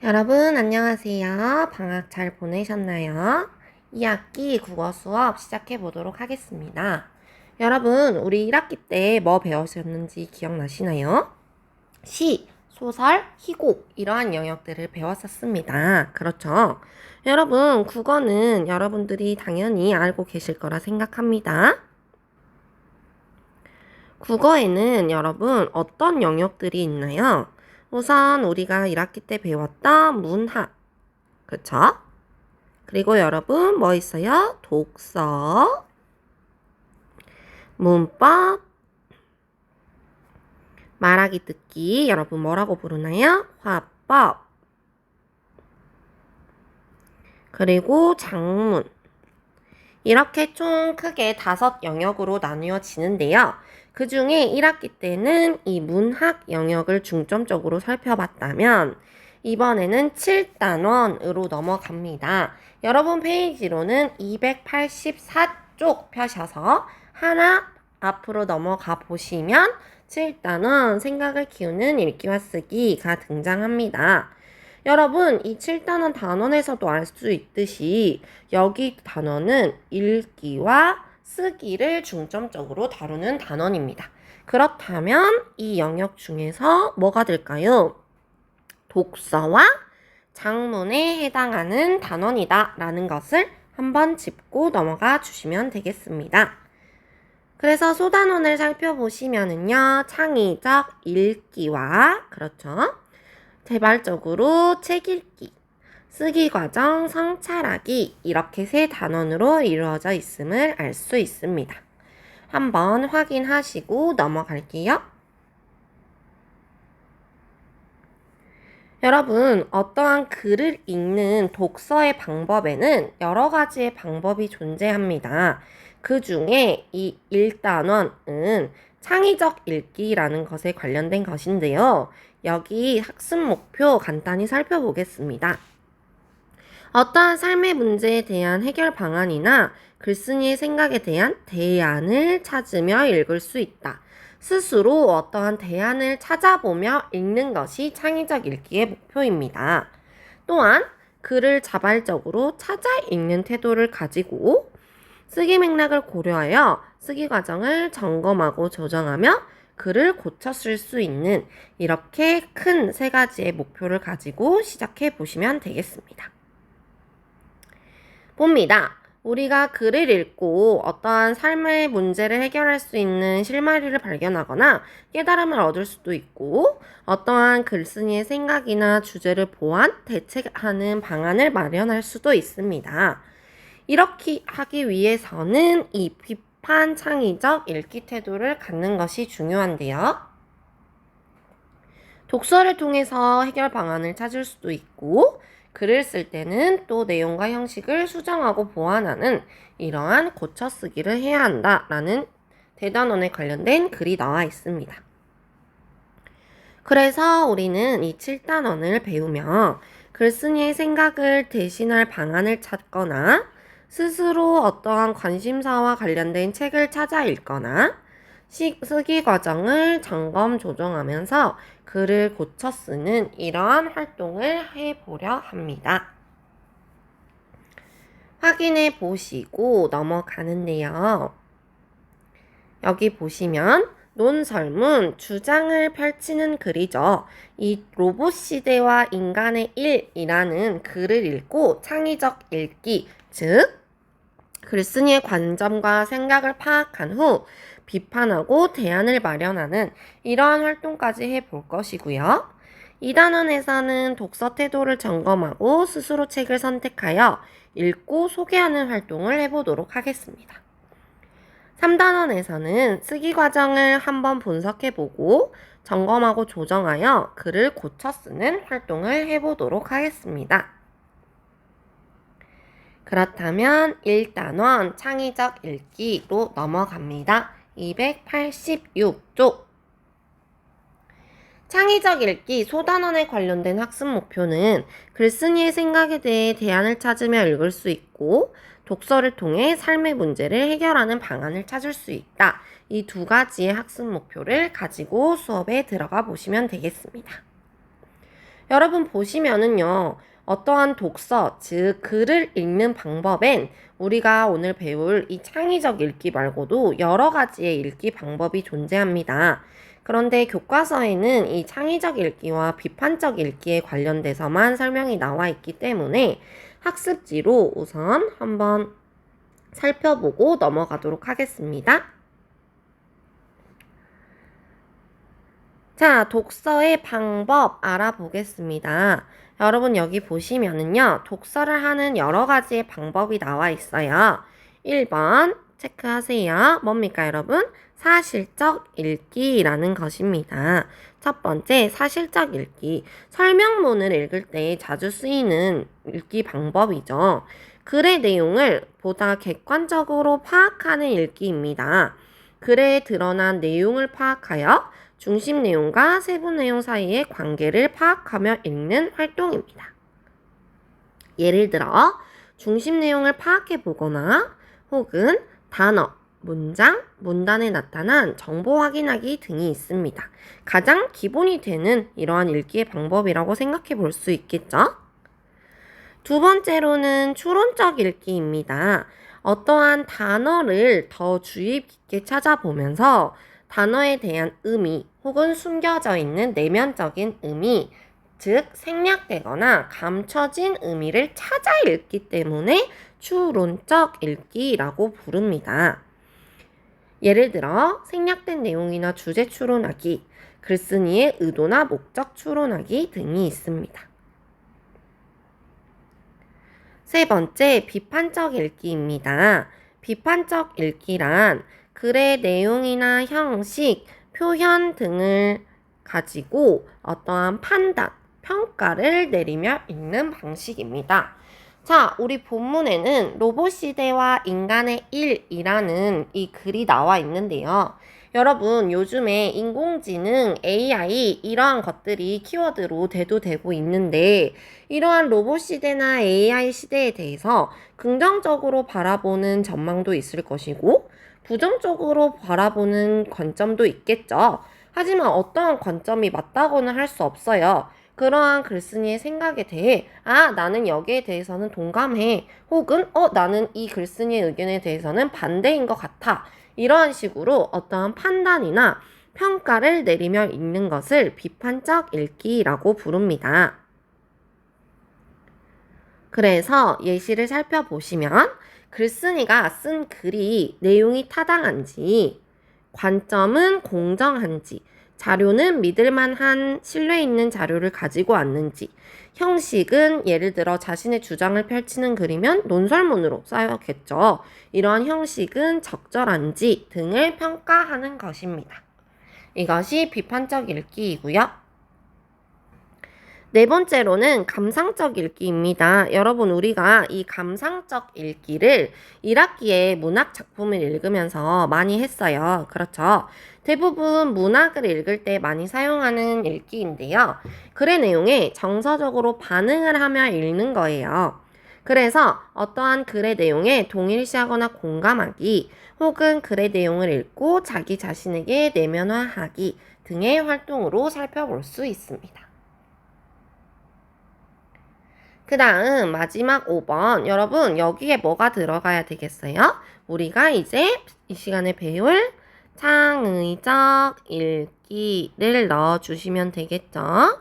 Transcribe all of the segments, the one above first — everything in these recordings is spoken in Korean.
여러분 안녕하세요. 방학 잘 보내셨나요? 2학기 국어 수업 시작해 보도록 하겠습니다. 여러분 우리 1학기 때 뭐 배우셨는지 기억나시나요? 시, 소설, 희곡 이러한 영역들을 배웠었습니다. 그렇죠? 여러분 국어는 여러분들이 당연히 알고 계실 거라 생각합니다. 국어에는 여러분 어떤 영역들이 있나요? 우선 우리가 1학기 때 배웠던 문학, 그쵸? 그리고 여러분 뭐 있어요? 독서, 문법, 말하기 듣기, 여러분 뭐라고 부르나요? 화법, 그리고 작문. 이렇게 총 크게 5 영역으로 나뉘어지는데요. 그 중에 1학기 때는 이 문학 영역을 중점적으로 살펴봤다면 이번에는 7단원으로 넘어갑니다. 여러분 페이지로는 284쪽 펴셔서 하나 앞으로 넘어가 보시면 7단원 생각을 키우는 읽기와 쓰기가 등장합니다. 여러분, 이 7단원 단원에서도 알 수 있듯이 여기 단원은 읽기와 쓰기를 중점적으로 다루는 단원입니다. 그렇다면 이 영역 중에서 뭐가 될까요? 독서와 작문에 해당하는 단원이다 라는 것을 한번 짚고 넘어가 주시면 되겠습니다. 그래서 소단원을 살펴보시면은요, 창의적 읽기와, 그렇죠? 개발적으로 책 읽기, 쓰기 과정, 성찰하기 이렇게 3 단원으로 이루어져 있음을 알 수 있습니다. 한번 확인하시고 넘어갈게요. 여러분, 어떠한 글을 읽는 독서의 방법에는 여러 가지의 방법이 존재합니다. 그 중에 이 1단원은 창의적 읽기라는 것에 관련된 것인데요. 여기 학습 목표 간단히 살펴보겠습니다. 어떠한 삶의 문제에 대한 해결 방안이나 글쓴이의 생각에 대한 대안을 찾으며 읽을 수 있다. 스스로 어떠한 대안을 찾아보며 읽는 것이 창의적 읽기의 목표입니다. 또한 글을 자발적으로 찾아 읽는 태도를 가지고 쓰기 맥락을 고려하여 쓰기 과정을 점검하고 조정하며 글을 고쳐 쓸 수 있는 이렇게 큰 3가지의 목표를 가지고 시작해 보시면 되겠습니다. 봅니다. 우리가 글을 읽고 어떠한 삶의 문제를 해결할 수 있는 실마리를 발견하거나 깨달음을 얻을 수도 있고 어떠한 글쓴이의 생각이나 주제를 보완, 대책하는 방안을 마련할 수도 있습니다. 이렇게 하기 위해서는 이 비판 창의적 읽기 태도를 갖는 것이 중요한데요. 독서를 통해서 해결 방안을 찾을 수도 있고 글을 쓸 때는 또 내용과 형식을 수정하고 보완하는 이러한 고쳐쓰기를 해야 한다라는 대단원에 관련된 글이 나와 있습니다. 그래서 우리는 이 7단원을 배우며 글쓴이의 생각을 대신할 방안을 찾거나 스스로 어떠한 관심사와 관련된 책을 찾아 읽거나 쓰기 과정을 점검 조정하면서 글을 고쳐 쓰는 이러한 활동을 해보려 합니다. 확인해 보시고 넘어가는데요. 여기 보시면 논설문, 주장을 펼치는 글이죠. 이 로봇 시대와 인간의 일이라는 글을 읽고 창의적 읽기, 즉 글쓴이의 관점과 생각을 파악한 후 비판하고 대안을 마련하는 이러한 활동까지 해볼 것이고요. 2단원에서는 독서 태도를 점검하고 스스로 책을 선택하여 읽고 소개하는 활동을 해보도록 하겠습니다. 3단원에서는 쓰기 과정을 한번 분석해보고 점검하고 조정하여 글을 고쳐 쓰는 활동을 해보도록 하겠습니다. 그렇다면 1단원 창의적 읽기로 넘어갑니다. 286쪽 창의적 읽기 소단원에 관련된 학습 목표는 글쓴이의 생각에 대해 대안을 찾으며 읽을 수 있고 독서를 통해 삶의 문제를 해결하는 방안을 찾을 수 있다. 이 2가지의 학습 목표를 가지고 수업에 들어가 보시면 되겠습니다. 여러분 보시면은요, 어떠한 독서, 즉 글을 읽는 방법엔 우리가 오늘 배울 이 창의적 읽기 말고도 여러 가지의 읽기 방법이 존재합니다. 그런데 교과서에는 이 창의적 읽기와 비판적 읽기에 관련돼서만 설명이 나와 있기 때문에 학습지로 우선 한번 살펴보고 넘어가도록 하겠습니다. 자, 독서의 방법 알아보겠습니다. 여러분 여기 보시면은요, 독서를 하는 여러 가지의 방법이 나와 있어요. 1번 체크하세요. 뭡니까 여러분? 사실적 읽기라는 것입니다. 첫 번째, 사실적 읽기. 설명문을 읽을 때 자주 쓰이는 읽기 방법이죠. 글의 내용을 보다 객관적으로 파악하는 읽기입니다. 글에 드러난 내용을 파악하여 중심 내용과 세부 내용 사이의 관계를 파악하며 읽는 활동입니다. 예를 들어 중심 내용을 파악해 보거나 혹은 단어, 문장, 문단에 나타난 정보 확인하기 등이 있습니다. 가장 기본이 되는 이러한 읽기의 방법이라고 생각해 볼 수 있겠죠? 두 번째로는 추론적 읽기입니다. 어떠한 단어를 더 주의 깊게 찾아보면서 단어에 대한 의미 혹은 숨겨져 있는 내면적인 의미, 즉 생략되거나 감춰진 의미를 찾아 읽기 때문에 추론적 읽기라고 부릅니다. 예를 들어 생략된 내용이나 주제 추론하기, 글쓴이의 의도나 목적 추론하기 등이 있습니다. 세 번째, 비판적 읽기입니다. 비판적 읽기란 글의 내용이나 형식, 표현 등을 가지고 어떠한 판단, 평가를 내리며 읽는 방식입니다. 자, 우리 본문에는 로봇 시대와 인간의 일이라는 이 글이 나와 있는데요. 여러분, 요즘에 인공지능, AI 이러한 것들이 키워드로 대두되고 있는데 이러한 로봇 시대나 AI 시대에 대해서 긍정적으로 바라보는 전망도 있을 것이고 부정적으로 바라보는 관점도 있겠죠. 하지만 어떠한 관점이 맞다고는 할 수 없어요. 그러한 글쓴이의 생각에 대해 나는 여기에 대해서는 동감해. 혹은 나는 이 글쓴이의 의견에 대해서는 반대인 것 같아. 이러한 식으로 어떠한 판단이나 평가를 내리며 읽는 것을 비판적 읽기라고 부릅니다. 그래서 예시를 살펴보시면 글쓴이가 쓴 글이 내용이 타당한지, 관점은 공정한지, 자료는 믿을만한 신뢰 있는 자료를 가지고 왔는지, 형식은 예를 들어 자신의 주장을 펼치는 글이면 논설문으로 써야겠죠. 이러한 형식은 적절한지 등을 평가하는 것입니다. 이것이 비판적 읽기이고요. 네 번째로는 감상적 읽기입니다. 여러분, 우리가 이 감상적 읽기를 1학기에 문학 작품을 읽으면서 많이 했어요. 그렇죠? 대부분 문학을 읽을 때 많이 사용하는 읽기인데요. 글의 내용에 정서적으로 반응을 하며 읽는 거예요. 그래서 어떠한 글의 내용에 동일시하거나 공감하기, 혹은 글의 내용을 읽고 자기 자신에게 내면화하기 등의 활동으로 살펴볼 수 있습니다. 그 다음 마지막 5번. 여러분, 여기에 뭐가 들어가야 되겠어요? 우리가 이제 이 시간에 배울 창의적 읽기를 넣어주시면 되겠죠?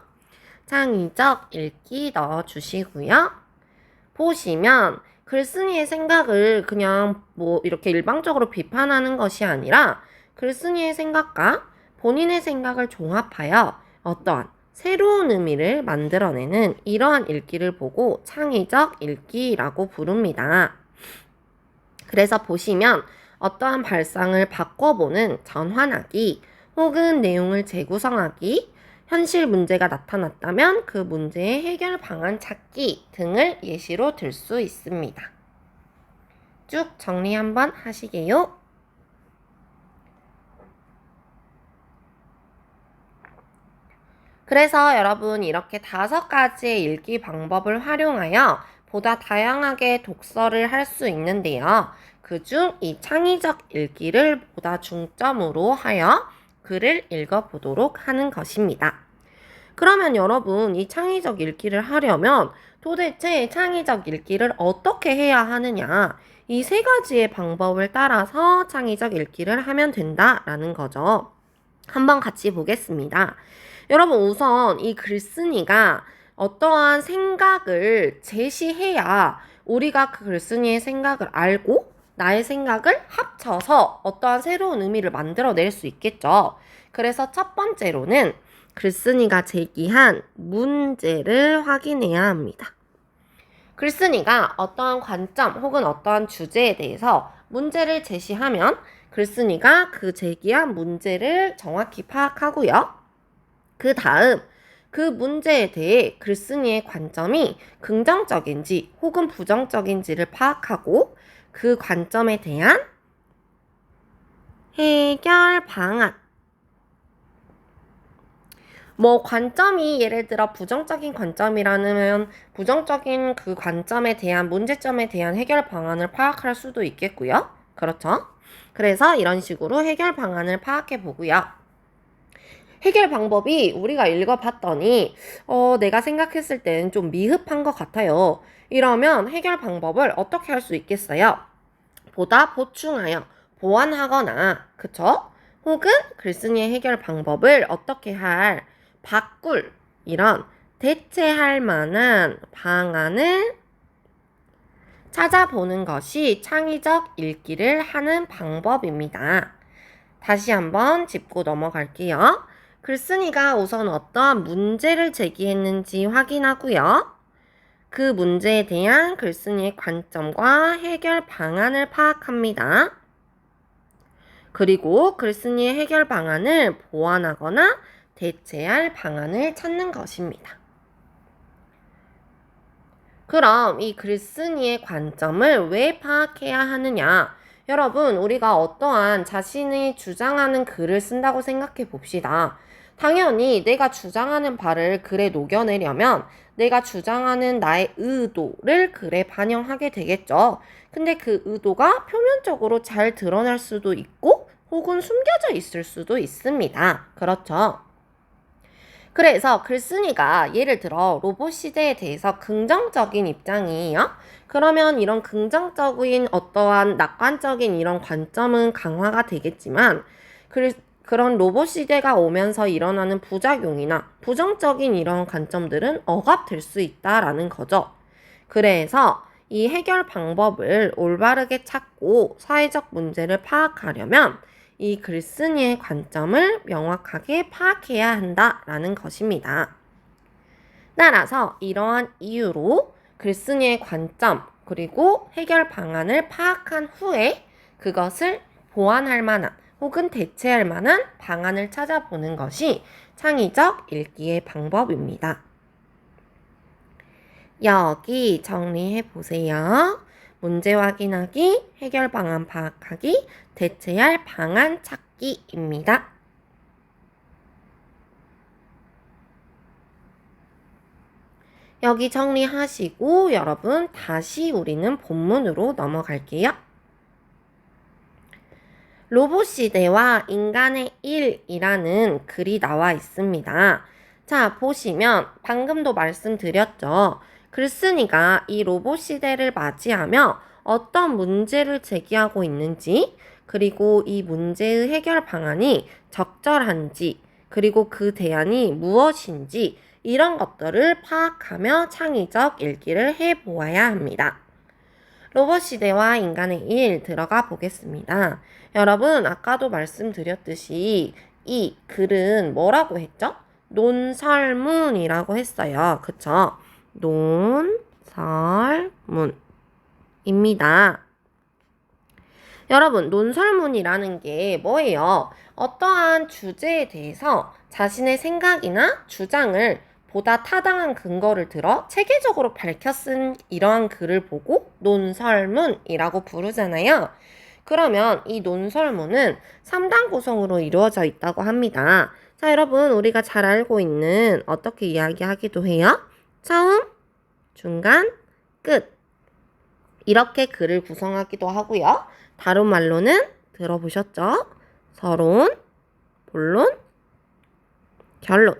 창의적 읽기 넣어주시고요. 보시면 글쓴이의 생각을 그냥 이렇게 일방적으로 비판하는 것이 아니라 글쓴이의 생각과 본인의 생각을 종합하여 어떠한 새로운 의미를 만들어내는 이러한 읽기를 보고 창의적 읽기라고 부릅니다. 그래서 보시면 어떠한 발상을 바꿔보는 전환하기, 혹은 내용을 재구성하기, 현실 문제가 나타났다면 그 문제의 해결 방안 찾기 등을 예시로 들 수 있습니다. 쭉 정리 한번 하시게요. 그래서 여러분, 이렇게 5가지의 읽기 방법을 활용하여 보다 다양하게 독서를 할 수 있는데요. 그중 이 창의적 읽기를 보다 중점으로 하여 글을 읽어보도록 하는 것입니다. 그러면 여러분, 이 창의적 읽기를 하려면 도대체 창의적 읽기를 어떻게 해야 하느냐? 이 세 가지의 방법을 따라서 창의적 읽기를 하면 된다라는 거죠. 한번 같이 보겠습니다. 여러분, 우선 이 글쓴이가 어떠한 생각을 제시해야 우리가 그 글쓴이의 생각을 알고 나의 생각을 합쳐서 어떠한 새로운 의미를 만들어낼 수 있겠죠. 그래서 첫 번째로는 글쓴이가 제기한 문제를 확인해야 합니다. 글쓴이가 어떠한 관점 혹은 어떠한 주제에 대해서 문제를 제시하면 글쓴이가 그 제기한 문제를 정확히 파악하고요. 그 다음 그 문제에 대해 글쓴이의 관점이 긍정적인지 혹은 부정적인지를 파악하고 그 관점에 대한 해결 방안, 관점이 예를 들어 부정적인 관점이라면 부정적인 그 관점에 대한 문제점에 대한 해결 방안을 파악할 수도 있겠고요. 그렇죠? 그래서 이런 식으로 해결 방안을 파악해 보고요. 해결 방법이 우리가 읽어봤더니 내가 생각했을 때는 좀 미흡한 것 같아요. 이러면 해결 방법을 어떻게 할 수 있겠어요? 보다 보충하여 보완하거나, 그쵸? 혹은 글쓴이의 해결 방법을 어떻게 바꿀, 이런 대체할 만한 방안을 찾아보는 것이 창의적 읽기를 하는 방법입니다. 다시 한번 짚고 넘어갈게요. 글쓴이가 우선 어떤 문제를 제기했는지 확인하고요. 그 문제에 대한 글쓴이의 관점과 해결 방안을 파악합니다. 그리고 글쓴이의 해결 방안을 보완하거나 대체할 방안을 찾는 것입니다. 그럼 이 글쓴이의 관점을 왜 파악해야 하느냐? 여러분, 우리가 어떠한 자신이 주장하는 글을 쓴다고 생각해 봅시다. 당연히 내가 주장하는 바를 글에 녹여내려면 내가 주장하는 나의 의도를 글에 반영하게 되겠죠. 근데 그 의도가 표면적으로 잘 드러날 수도 있고 혹은 숨겨져 있을 수도 있습니다. 그렇죠? 그래서 글쓴이가 예를 들어 로봇 시대에 대해서 긍정적인 입장이에요. 그러면 이런 긍정적인 어떠한 낙관적인 이런 관점은 강화가 되겠지만 그런 로봇 시대가 오면서 일어나는 부작용이나 부정적인 이런 관점들은 억압될 수 있다라는 거죠. 그래서 이 해결 방법을 올바르게 찾고 사회적 문제를 파악하려면 이 글쓴이의 관점을 명확하게 파악해야 한다라는 것입니다. 따라서 이러한 이유로 글쓴이의 관점 그리고 해결 방안을 파악한 후에 그것을 보완할 만한 혹은 대체할 만한 방안을 찾아보는 것이 창의적 읽기의 방법입니다. 여기 정리해 보세요. 문제 확인하기, 해결 방안 파악하기, 대체할 방안 찾기입니다. 여기 정리하시고 여러분 다시 우리는 본문으로 넘어갈게요. 로봇 시대와 인간의 일이라는 글이 나와 있습니다. 자, 보시면 방금도 말씀드렸죠. 글쓴이가 이 로봇 시대를 맞이하며 어떤 문제를 제기하고 있는지, 그리고 이 문제의 해결 방안이 적절한지, 그리고 그 대안이 무엇인지 이런 것들을 파악하며 창의적 읽기를 해보아야 합니다. 로봇 시대와 인간의 일 들어가 보겠습니다. 여러분, 아까도 말씀드렸듯이 이 글은 뭐라고 했죠? 논설문이라고 했어요. 그쵸? 논설문입니다. 여러분, 논설문이라는 게 뭐예요? 어떠한 주제에 대해서 자신의 생각이나 주장을 보다 타당한 근거를 들어 체계적으로 밝혀 쓴 이러한 글을 보고 논설문이라고 부르잖아요. 그러면 이 논설문은 3단 구성으로 이루어져 있다고 합니다. 자, 여러분, 우리가 잘 알고 있는 어떻게 이야기하기도 해요? 처음, 중간, 끝. 이렇게 글을 구성하기도 하고요. 다른 말로는 들어보셨죠? 서론, 본론, 결론.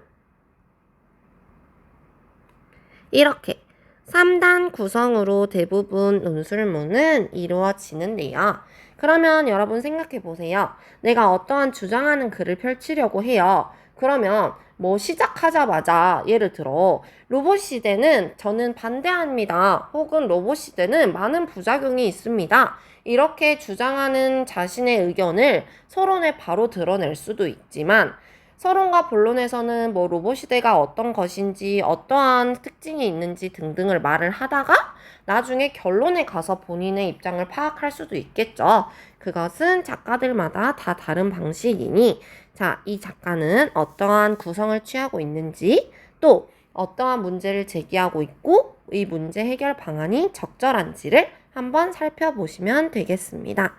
이렇게 3단 구성으로 대부분 논술문은 이루어지는데요. 그러면 여러분 생각해 보세요. 내가 어떠한 주장하는 글을 펼치려고 해요. 그러면 뭐 시작하자마자 예를 들어 로봇 시대는 저는 반대합니다. 혹은 로봇 시대는 많은 부작용이 있습니다. 이렇게 주장하는 자신의 의견을 서론에 바로 드러낼 수도 있지만 서론과 본론에서는 뭐 로봇 시대가 어떤 것인지 어떠한 특징이 있는지 등등을 말을 하다가 나중에 결론에 가서 본인의 입장을 파악할 수도 있겠죠. 그것은 작가들마다 다 다른 방식이니 자, 이 작가는 어떠한 구성을 취하고 있는지 또 어떠한 문제를 제기하고 있고 이 문제 해결 방안이 적절한지를 한번 살펴보시면 되겠습니다.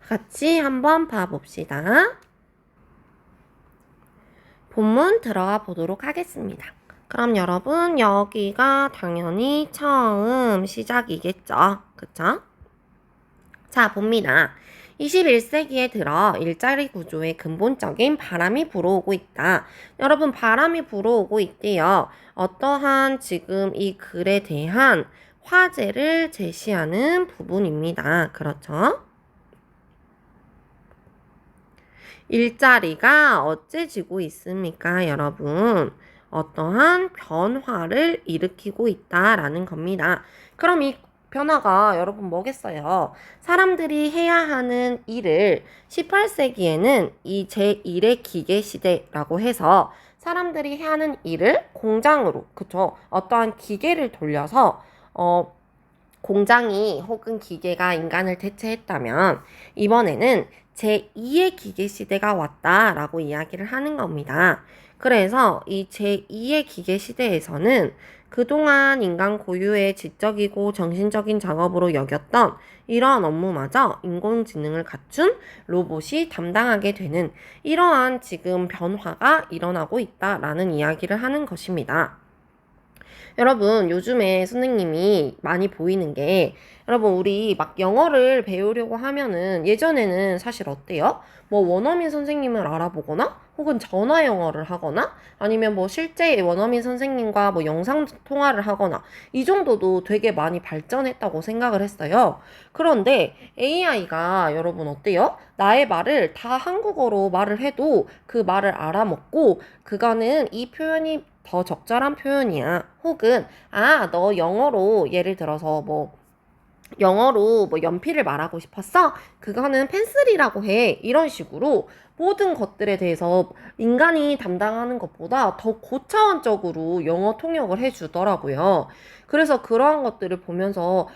같이 한번 봐봅시다. 본문 들어가 보도록 하겠습니다. 그럼 여러분 여기가 당연히 처음 시작이겠죠. 그쵸? 자, 봅니다. 21세기에 들어 일자리 구조의 근본적인 바람이 불어오고 있다. 여러분 바람이 불어오고 있대요. 어떠한 지금 이 글에 대한 화제를 제시하는 부분입니다. 그렇죠? 일자리가 어째지고 있습니까, 여러분? 어떠한 변화를 일으키고 있다라는 겁니다. 그럼 이 변화가 여러분 뭐겠어요? 사람들이 해야 하는 일을 18세기에는 이 제1의 기계 시대라고 해서 사람들이 해야 하는 일을 공장으로, 그쵸? 어떠한 기계를 돌려서 공장이 혹은 기계가 인간을 대체했다면 이번에는 제2의 기계 시대가 왔다라고 이야기를 하는 겁니다. 그래서 이 제2의 기계 시대에서는 그동안 인간 고유의 지적이고 정신적인 작업으로 여겼던 이러한 업무마저 인공지능을 갖춘 로봇이 담당하게 되는 이러한 지금 변화가 일어나고 있다라는 이야기를 하는 것입니다. 여러분, 요즘에 선생님이 많이 보이는 게, 여러분, 우리 막 영어를 배우려고 하면은 예전에는 사실 어때요? 뭐 원어민 선생님을 알아보거나, 혹은 전화 영어를 하거나, 아니면 뭐 실제 원어민 선생님과 뭐 영상 통화를 하거나, 이 정도도 되게 많이 발전했다고 생각을 했어요. 그런데 AI가 여러분 어때요? 나의 말을 다 한국어로 말을 해도 그 말을 알아먹고, 그거는 이 표현이 더 적절한 표현이야. 혹은 너 영어로 예를 들어서 뭐 영어로 뭐 연필을 말하고 싶었어? 그거는 펜슬이라고 해. 이런 식으로 모든 것들에 대해서 인간이 담당하는 것보다 더 고차원적으로 영어 통역을 해주더라고요. 그래서 그러한 것들을 보면서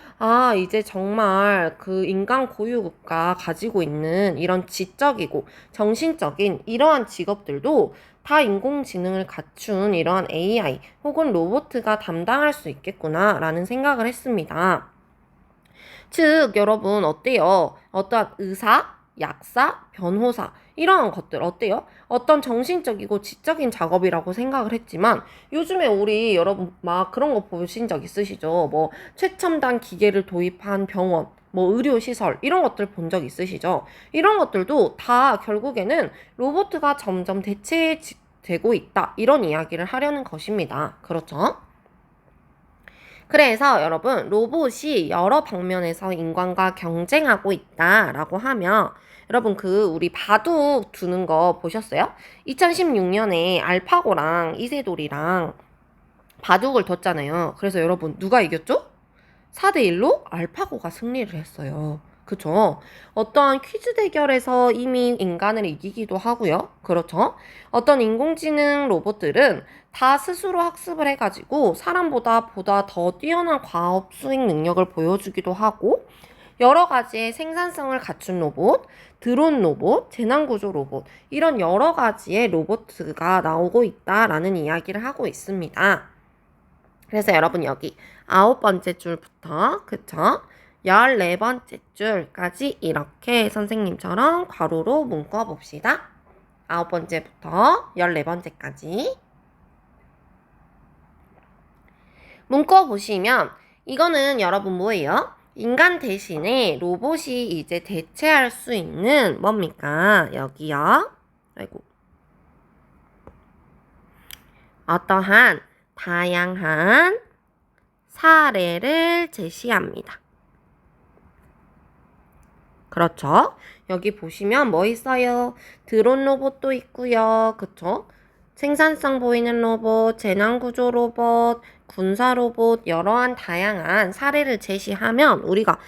이제 정말 그 인간 고유가 가지고 있는 이런 지적이고 정신적인 이러한 직업들도 다 인공지능을 갖춘 이러한 AI 혹은 로봇가 담당할 수 있겠구나라는 생각을 했습니다. 즉, 여러분, 어때요? 어떤 의사, 약사, 변호사, 이런 것들 어때요? 어떤 정신적이고 지적인 작업이라고 생각을 했지만 요즘에 우리 여러분 막 그런 거 보신 적 있으시죠? 뭐 최첨단 기계를 도입한 병원, 뭐 의료시설 이런 것들 본 적 있으시죠? 이런 것들도 다 결국에는 로봇가 점점 대체되고 있다. 이런 이야기를 하려는 것입니다. 그렇죠? 그래서 여러분 로봇이 여러 방면에서 인간과 경쟁하고 있다라고 하면 여러분 우리 바둑 두는 거 보셨어요? 2016년에 알파고랑 이세돌이랑 바둑을 뒀잖아요. 그래서 여러분 누가 이겼죠? 4대1로 알파고가 승리를 했어요. 그쵸? 어떠한 퀴즈 대결에서 이미 인간을 이기기도 하고요. 그렇죠? 어떤 인공지능 로봇들은 다 스스로 학습을 해가지고 사람보다 더 뛰어난 과업 수행 능력을 보여주기도 하고 여러 가지의 생산성을 갖춘 로봇, 드론 로봇, 재난구조 로봇 이런 여러 가지의 로봇가 나오고 있다라는 이야기를 하고 있습니다. 그래서 여러분 여기 9번째 줄부터 그쵸? 14번째 줄까지 이렇게 선생님처럼 괄호로 묶어 봅시다. 9번째부터 14번째까지 묶어 보시면 이거는 여러분 뭐예요? 인간 대신에 로봇이 이제 대체할 수 있는 뭡니까? 여기요. 아이고. 어떠한 다양한 사례를 제시합니다. 그렇죠? 여기 보시면 뭐 있어요? 드론 로봇도 있고요. 그쵸? 생산성 보이는 로봇, 재난구조 로봇, 군사 로봇, 여러한 다양한 사례를 제시하면 우리가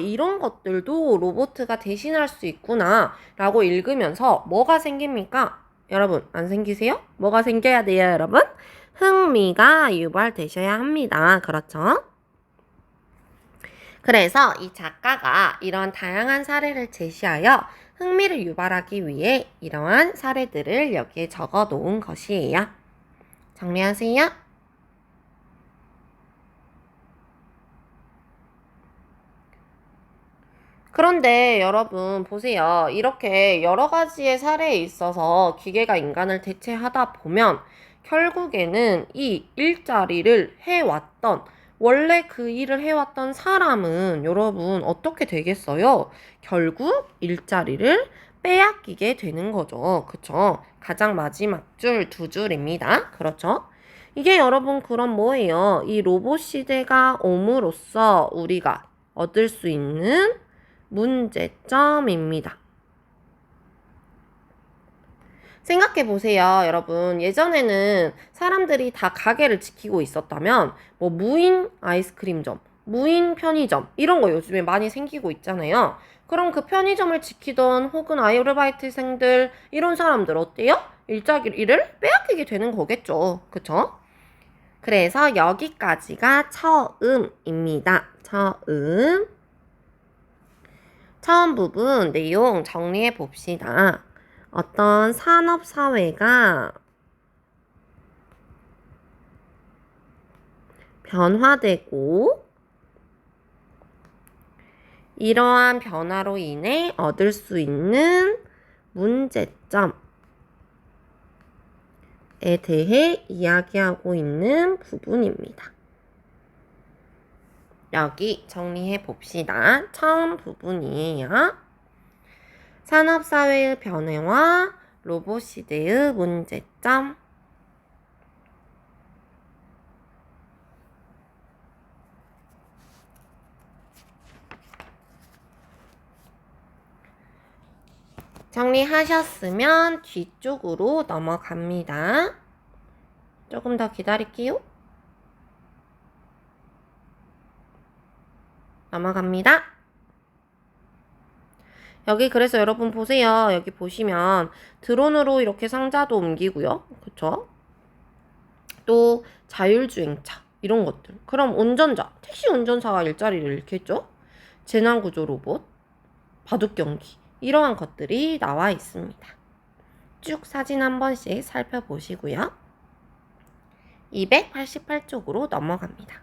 이런 것들도 로봇가 대신할 수 있구나 라고 읽으면서 뭐가 생깁니까? 여러분 안 생기세요? 뭐가 생겨야 돼요, 여러분? 흥미가 유발되셔야 합니다. 그렇죠? 그래서 이 작가가 이런 다양한 사례를 제시하여 흥미를 유발하기 위해 이러한 사례들을 여기에 적어 놓은 것이에요. 정리하세요. 그런데 여러분 보세요. 이렇게 여러 가지의 사례에 있어서 기계가 인간을 대체하다 보면 결국에는 이 일자리를 해왔던 원래 그 일을 해왔던 사람은 여러분 어떻게 되겠어요? 결국 일자리를 빼앗기게 되는 거죠. 그쵸? 가장 마지막 줄 두 줄입니다. 그렇죠? 이게 여러분 그럼 뭐예요? 이 로봇 시대가 옴으로써 우리가 얻을 수 있는 문제점입니다. 생각해 보세요, 여러분. 예전에는 사람들이 다 가게를 지키고 있었다면, 뭐, 무인 아이스크림점, 무인 편의점, 이런 거 요즘에 많이 생기고 있잖아요. 그럼 그 편의점을 지키던 혹은 아르바이트생들, 이런 사람들 어때요? 일자리를 빼앗기게 되는 거겠죠. 그쵸? 그래서 여기까지가 처음입니다. 처음 부분 내용 정리해 봅시다. 어떤 산업사회가 변화되고 이러한 변화로 인해 얻을 수 있는 문제점에 대해 이야기하고 있는 부분입니다. 여기 정리해 봅시다. 처음 부분이에요. 산업사회의 변화와 로봇 시대의 문제점. 정리하셨으면 뒤쪽으로 넘어갑니다. 조금 더 기다릴게요. 넘어갑니다. 여기 그래서 여러분 보세요. 여기 보시면 드론으로 이렇게 상자도 옮기고요. 그쵸? 또 자율주행차 이런 것들. 그럼 운전자, 택시 운전사가 일자리를 잃겠죠? 재난구조 로봇, 바둑경기 이러한 것들이 나와 있습니다. 쭉 사진 한 번씩 살펴보시고요. 288쪽으로 넘어갑니다.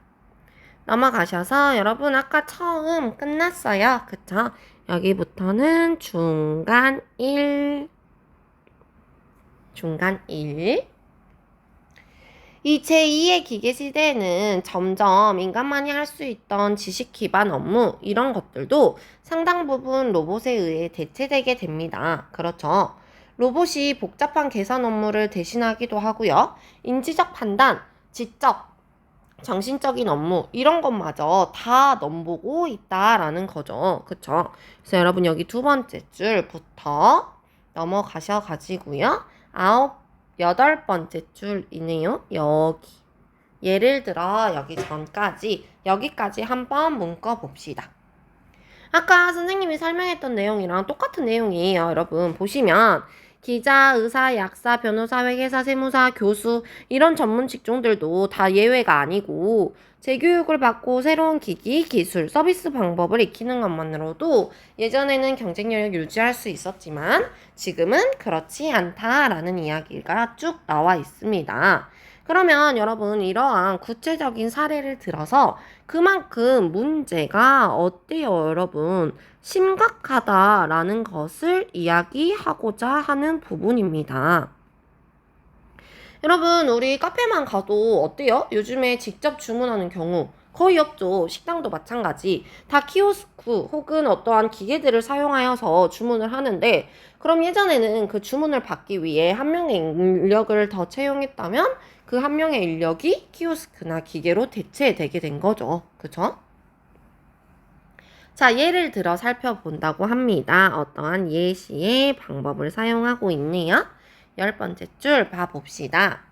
넘어가셔서 여러분 아까 처음 끝났어요. 그쵸? 여기부터는 중간 1. 이 제2의 기계시대에는 점점 인간만이 할 수 있던 지식 기반 업무 이런 것들도 상당 부분 로봇에 의해 대체되게 됩니다. 그렇죠? 로봇이 복잡한 계산 업무를 대신하기도 하고요. 인지적 판단, 지적, 정신적인 업무 이런 것마저 다 넘보고 있다라는 거죠. 그쵸? 그래서 여러분 여기 두 번째 줄부터 넘어가셔 가지고요. 8번째 줄이네요. 여기. 예를 들어 여기 전까지 여기까지 한번 묶어 봅시다. 아까 선생님이 설명했던 내용이랑 똑같은 내용이에요. 여러분 보시면 기자, 의사, 약사, 변호사, 회계사, 세무사, 교수 이런 전문 직종들도 다 예외가 아니고 재교육을 받고 새로운 기기, 기술, 서비스 방법을 익히는 것만으로도 예전에는 경쟁력을 유지할 수 있었지만 지금은 그렇지 않다라는 이야기가 쭉 나와 있습니다. 그러면 여러분 이러한 구체적인 사례를 들어서 그만큼 문제가 어때요, 여러분? 심각하다라는 것을 이야기하고자 하는 부분입니다. 여러분 우리 카페만 가도 어때요? 요즘에 직접 주문하는 경우 거의 없죠. 식당도 마찬가지. 다 키오스크 혹은 어떠한 기계들을 사용하여서 주문을 하는데, 그럼 예전에는 그 주문을 받기 위해 한 명의 인력을 더 채용했다면 그 한 명의 인력이 키오스크나 기계로 대체되게 된 거죠. 그쵸? 자, 예를 들어 살펴본다고 합니다. 어떠한 예시의 방법을 사용하고 있네요. 10번째 줄 봐봅시다.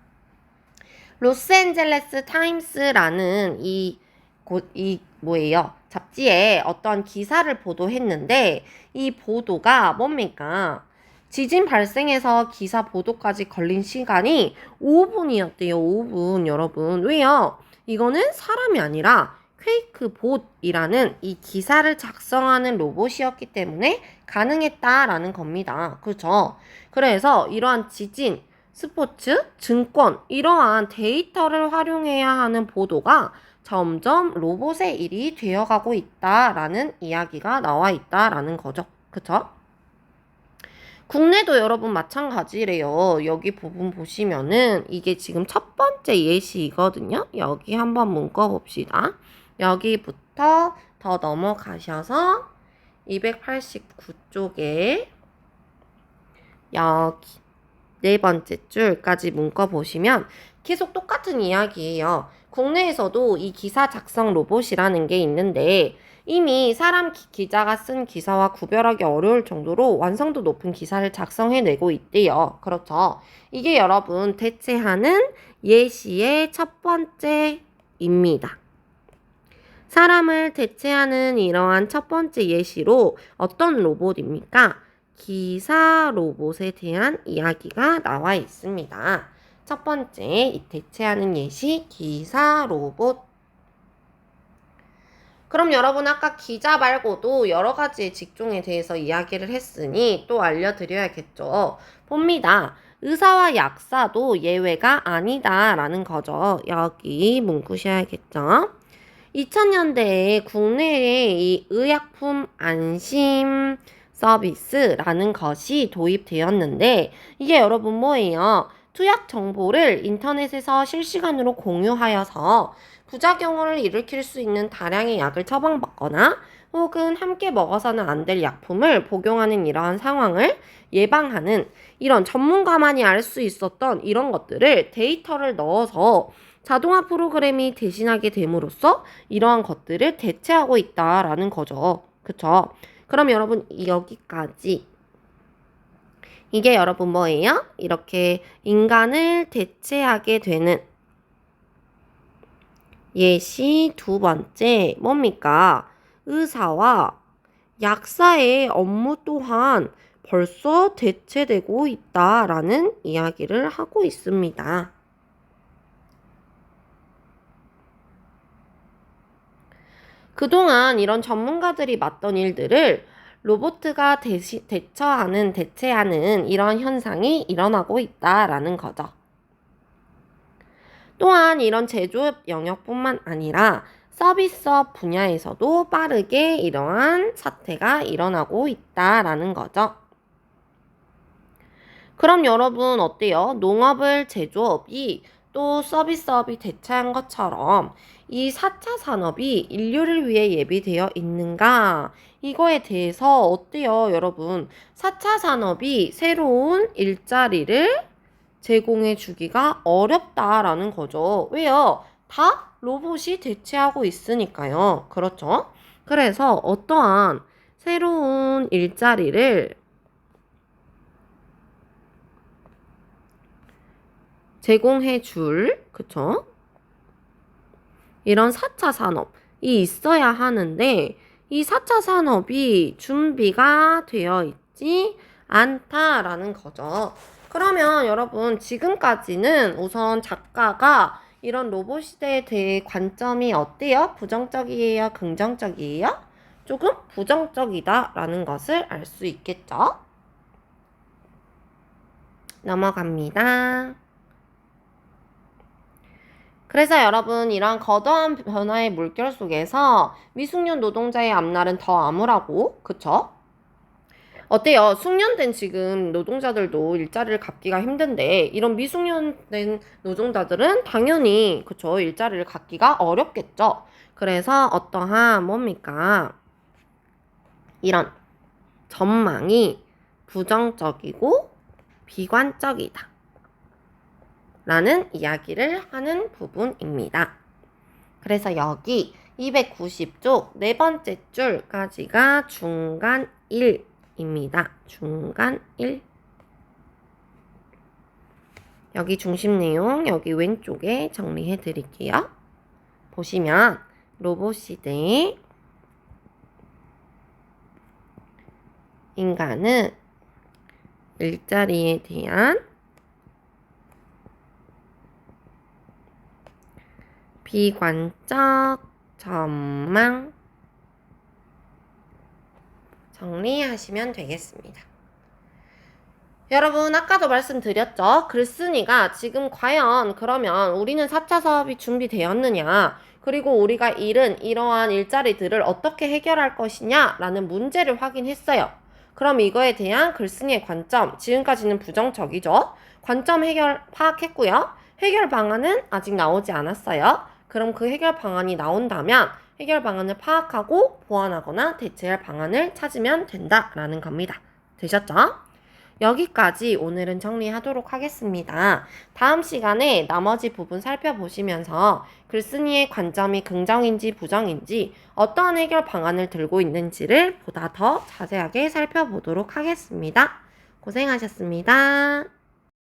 로스앤젤레스 타임스라는 뭐예요? 잡지에 어떤 기사를 보도했는데, 이 보도가 뭡니까? 지진 발생해서 기사 보도까지 걸린 시간이 5분이었대요. 5분, 여러분. 왜요? 이거는 사람이 아니라 퀘이크봇이라는 이 기사를 작성하는 로봇이었기 때문에 가능했다라는 겁니다. 그렇죠? 그래서 이러한 지진, 스포츠, 증권, 이러한 데이터를 활용해야 하는 보도가 점점 로봇의 일이 되어가고 있다라는 이야기가 나와 있다라는 거죠. 그쵸? 국내도 여러분 마찬가지래요. 여기 부분 보시면은 이게 지금 첫 번째 예시이거든요. 여기 한번 묶어봅시다. 여기부터 더 넘어가셔서 289쪽에 여기 네 번째 줄까지 묶어보시면 계속 똑같은 이야기예요. 국내에서도 이 기사 작성 로봇이라는 게 있는데 이미 사람 기자가 쓴 기사와 구별하기 어려울 정도로 완성도 높은 기사를 작성해내고 있대요. 그렇죠. 이게 여러분 대체하는 예시의 첫 번째입니다. 사람을 대체하는 이러한 첫 번째 예시로 어떤 로봇입니까? 기사 로봇에 대한 이야기가 나와 있습니다. 첫 번째, 이 대체하는 예시, 기사 로봇. 그럼 여러분 아까 기자 말고도 여러 가지의 직종에 대해서 이야기를 했으니 또 알려드려야겠죠. 봅니다. 의사와 약사도 예외가 아니다라는 거죠. 여기 문구셔야겠죠. 2000년대에 국내에 이 의약품 안심 서비스라는 것이 도입되었는데 이게 여러분 뭐예요? 투약 정보를 인터넷에서 실시간으로 공유하여서 부작용을 일으킬 수 있는 다량의 약을 처방받거나 혹은 함께 먹어서는 안 될 약품을 복용하는 이러한 상황을 예방하는 이런 전문가만이 알 수 있었던 이런 것들을 데이터를 넣어서 자동화 프로그램이 대신하게 됨으로써 이러한 것들을 대체하고 있다라는 거죠. 그쵸? 그럼 여러분 여기까지 이게 여러분 뭐예요? 이렇게 인간을 대체하게 되는 예시 두 번째 뭡니까? 의사와 약사의 업무 또한 벌써 대체되고 있다라는 이야기를 하고 있습니다. 그동안 이런 전문가들이 맡던 일들을 로봇가 대체하는 이런 현상이 일어나고 있다라는 거죠. 또한 이런 제조업 영역뿐만 아니라 서비스업 분야에서도 빠르게 이러한 사태가 일어나고 있다라는 거죠. 그럼 여러분 어때요? 농업을 제조업이 또 서비스업이 대체한 것처럼 이 4차 산업이 인류를 위해 예비되어 있는가? 이거에 대해서 어때요, 여러분? 4차 산업이 새로운 일자리를 제공해 주기가 어렵다라는 거죠. 왜요? 다 로봇이 대체하고 있으니까요. 그렇죠? 그래서 어떠한 새로운 일자리를 제공해 줄, 그쵸? 이런 4차 산업이 있어야 하는데 이 4차 산업이 준비가 되어 있지 않다라는 거죠. 그러면 여러분 지금까지는 우선 작가가 이런 로봇 시대에 대해 관점이 어때요? 부정적이에요? 긍정적이에요? 조금 부정적이다라는 것을 알 수 있겠죠? 넘어갑니다. 그래서 여러분 이러한 거대한 변화의 물결 속에서 미숙년 노동자의 앞날은 더 암울하고 그쵸? 어때요? 숙련된 지금 노동자들도 일자리를 갖기가 힘든데 이런 미숙련된 노동자들은 당연히 그쵸 일자리를 갖기가 어렵겠죠. 그래서 어떠한 뭡니까? 이런 전망이 부정적이고 비관적이다 라는 이야기를 하는 부분입니다. 그래서 여기 290쪽 네 번째 줄까지가 중간 1입니다. 중간 1. 여기 중심 내용 여기 왼쪽에 정리해 드릴게요. 보시면 로봇시대의 인간은 일자리에 대한 비관적 전망 정리하시면 되겠습니다. 여러분 아까도 말씀드렸죠? 글쓴이가 지금 과연 그러면 우리는 4차 사업이 준비되었느냐 그리고 우리가 잃은 이러한 일자리들을 어떻게 해결할 것이냐 라는 문제를 확인했어요. 그럼 이거에 대한 글쓴이의 관점 지금까지는 부정적이죠? 관점 해결 파악했고요. 해결 방안은 아직 나오지 않았어요. 그럼 그 해결 방안이 나온다면 해결 방안을 파악하고 보완하거나 대체할 방안을 찾으면 된다라는 겁니다. 되셨죠? 여기까지 오늘은 정리하도록 하겠습니다. 다음 시간에 나머지 부분 살펴보시면서 글쓴이의 관점이 긍정인지 부정인지 어떠한 해결 방안을 들고 있는지를 보다 더 자세하게 살펴보도록 하겠습니다. 고생하셨습니다.